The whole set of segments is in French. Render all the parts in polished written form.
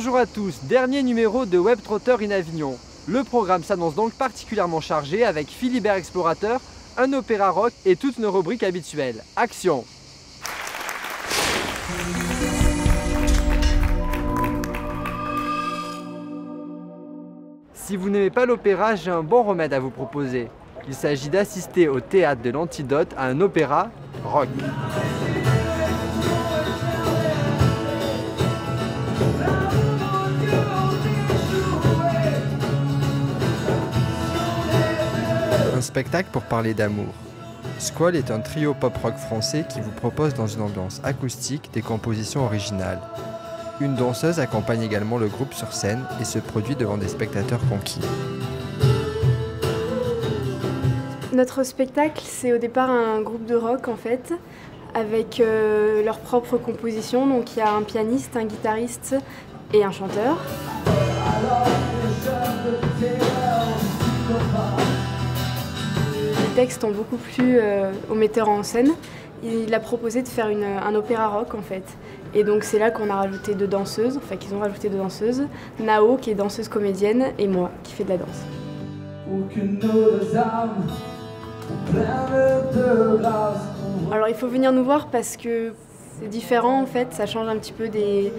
Bonjour à tous, dernier numéro de Web Trotter in Avignon. Le programme s'annonce donc particulièrement chargé avec Philibert Explorateur, un opéra rock et toutes nos rubriques habituelles. Action! Si vous n'aimez pas l'opéra, j'ai un bon remède à vous proposer. Il s'agit d'assister au théâtre de l'Antidote à un opéra rock. Un spectacle pour parler d'amour. Squall est un trio pop-rock français qui vous propose dans une ambiance acoustique des compositions originales. Une danseuse accompagne également le groupe sur scène et se produit devant des spectateurs conquis. Notre spectacle, c'est au départ un groupe de rock en fait, avec leur propre composition. Donc il y a un pianiste, un guitariste et un chanteur. Les textes ont beaucoup plu au metteur en scène. Il a proposé de faire un opéra rock en fait. Et donc c'est là qu'on a rajouté deux danseuses, enfin qu'ils ont rajouté deux danseuses. Nao qui est danseuse comédienne et moi qui fais de la danse. Alors il faut venir nous voir parce que c'est différent en fait, ça change un petit peu des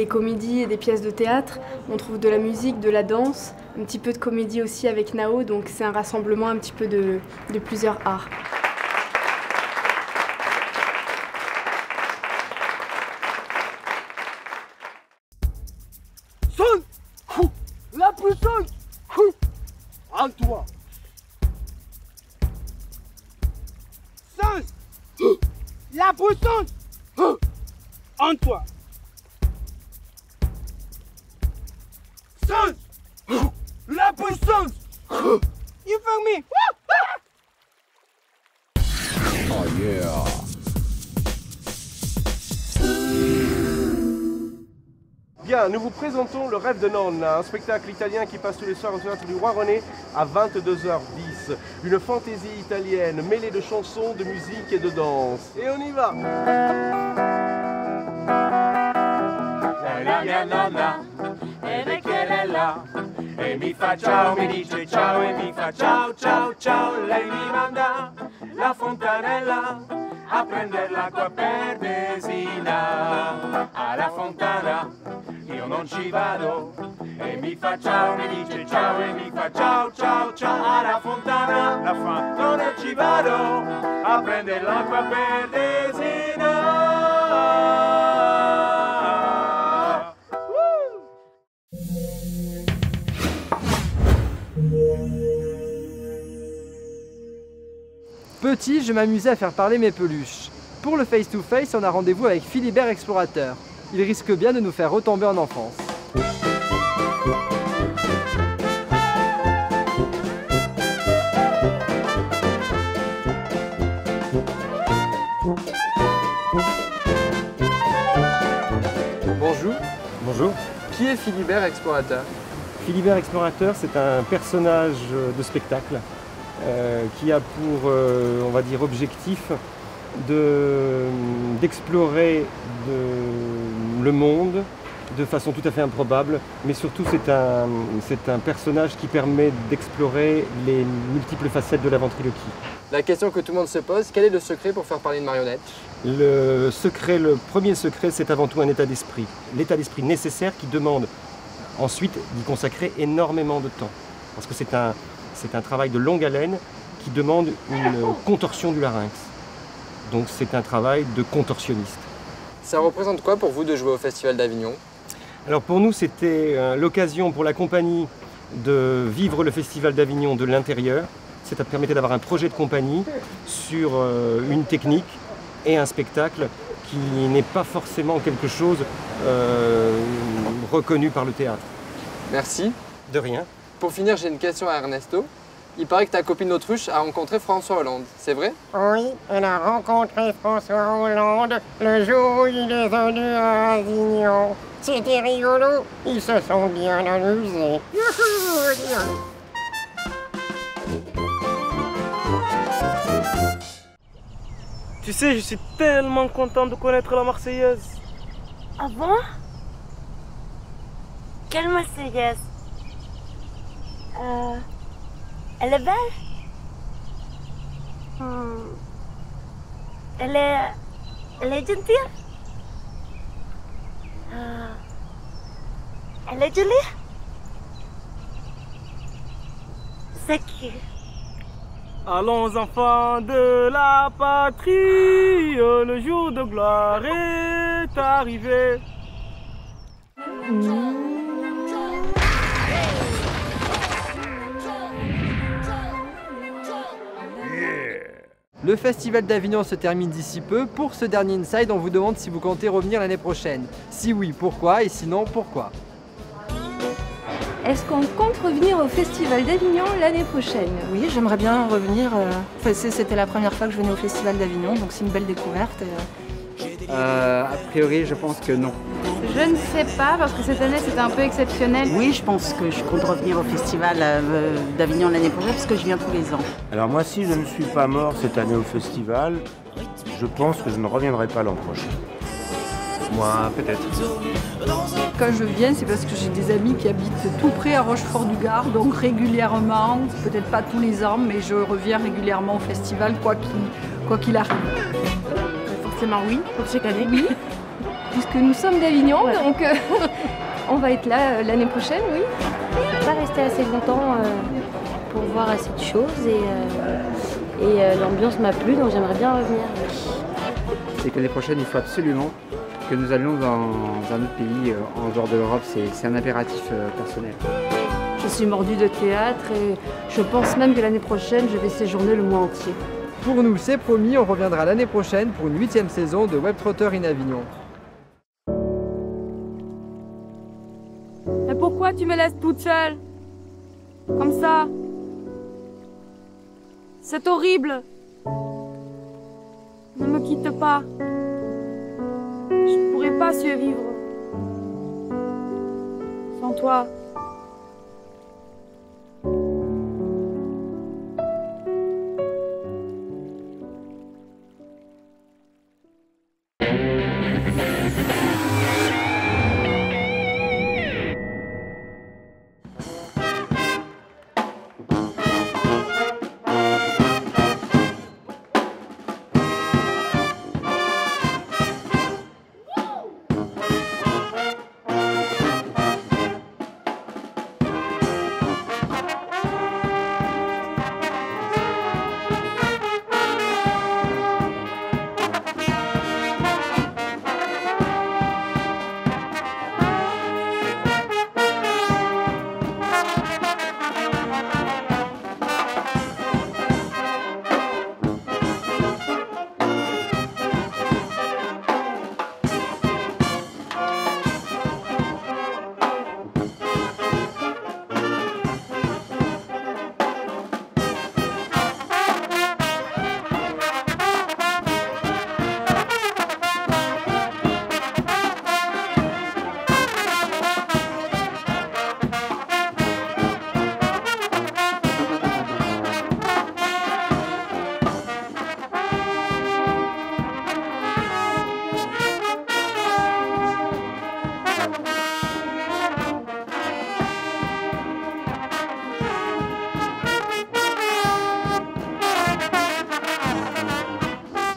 comédies et des pièces de théâtre. On trouve de la musique, de la danse, un petit peu de comédie aussi avec Nao, donc c'est un rassemblement un petit peu de plusieurs arts. La puissance en toi. Sens la puissance en toi. Sens la puissance. You feel me? Oh yeah. Bien, nous vous présentons Le Rêve de Nonna, un spectacle italien qui passe tous les soirs au théâtre du Roi René à 22h10. Une fantaisie italienne mêlée de chansons, de musique et de danse. Et on y va! La mia nonna è vecchierella e mi fa ciao, mi dice ciao e mi fa ciao, ciao, ciao. Lei mi manda la fontanella a prendere l'acqua per Desina. Alla fontana io non ci vado e mi fa ciao, mi dice ciao e mi fa ciao, ciao, ciao. Alla fontana non ci vado a prendere l'acqua per Desina. Petit, je m'amusais à faire parler mes peluches. Pour le face-to-face, on a rendez-vous avec Philibert Explorateur. Il risque bien de nous faire retomber en enfance. Bonjour. Bonjour. Qui est Philibert Explorateur? Philibert Explorateur, c'est un personnage de spectacle qui a pour, on va dire, objectif d'explorer le monde de façon tout à fait improbable, mais surtout c'est un personnage qui permet d'explorer les multiples facettes de la ventriloquie. La question que tout le monde se pose, quel est le secret pour faire parler une marionnette? Le premier secret, c'est avant tout un état d'esprit. L'état d'esprit nécessaire qui demande ensuite d'y consacrer énormément de temps. Parce que c'est un travail de longue haleine qui demande une contorsion du larynx. Donc c'est un travail de contorsionniste. Ça représente quoi pour vous de jouer au Festival d'Avignon? Alors pour nous, c'était l'occasion pour la compagnie de vivre le Festival d'Avignon de l'intérieur. Ça permettait d'avoir un projet de compagnie sur une technique et un spectacle qui n'est pas forcément quelque chose reconnu par le théâtre. Merci. De rien. Pour finir, j'ai une question à Ernesto. Il paraît que ta copine Autruche a rencontré François Hollande, c'est vrai? Oui, elle a rencontré François Hollande le jour où il est venu à Avignon. C'était rigolo, ils se sont bien amusés. Tu sais, je suis tellement content de connaître la Marseillaise. Ah bon? Quelle Marseillaise? Elle est belle? Elle est gentille? Elle est jolie? C'est qui? Allons enfants de la patrie, le jour de gloire est arrivé. Le Festival d'Avignon se termine d'ici peu. Pour ce dernier Inside, on vous demande si vous comptez revenir l'année prochaine. Si oui, pourquoi? Et sinon, pourquoi? Est-ce qu'on compte revenir au Festival d'Avignon l'année prochaine? Oui, j'aimerais bien revenir. C'était la première fois que je venais au Festival d'Avignon, donc c'est une belle découverte. A priori, je pense que non. Je ne sais pas, parce que cette année c'était un peu exceptionnel. Oui, je pense que je compte revenir au Festival d'Avignon l'année prochaine, parce que je viens tous les ans. Alors moi, si je ne suis pas mort cette année au festival, je pense que je ne reviendrai pas l'an prochain. Moi, peut-être. Quand je viens, c'est parce que j'ai des amis qui habitent tout près à Rochefort-du-Gard, donc régulièrement, peut-être pas tous les ans, mais je reviens régulièrement au festival, quoi qu'il arrive. Forcément oui, pour chaque année. Oui, puisque nous sommes d'Avignon, donc on va être là l'année prochaine, oui. Je ne peux pas rester assez longtemps pour voir assez de choses et l'ambiance m'a plu, donc j'aimerais bien revenir. C'est que l'année prochaine, il faut absolument que nous allions dans un autre pays en dehors de l'Europe. C'est un impératif personnel. Je suis mordue de théâtre et je pense même que l'année prochaine, je vais séjourner le mois entier. Pour nous, c'est promis, on reviendra l'année prochaine pour une 8e saison de Web Trotter in Avignon. Mais pourquoi tu me laisses toute seule? Comme ça? C'est horrible. Ne me quitte pas. Je ne pourrai pas survivre sans toi.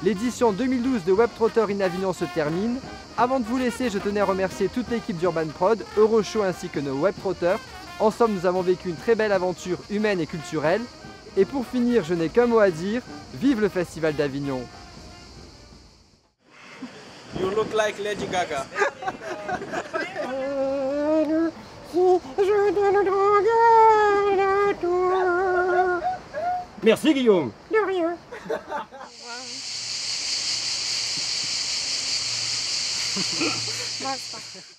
L'édition 2012 de Web Trotter in Avignon se termine. Avant de vous laisser, je tenais à remercier toute l'équipe d'Urban Prod, Euroshow ainsi que nos Web Trotters. En somme, nous avons vécu une très belle aventure humaine et culturelle. Et pour finir, je n'ai qu'un mot à dire, vive le Festival d'Avignon. You look like Lady Gaga. Merci Guillaume. De rien. Basta.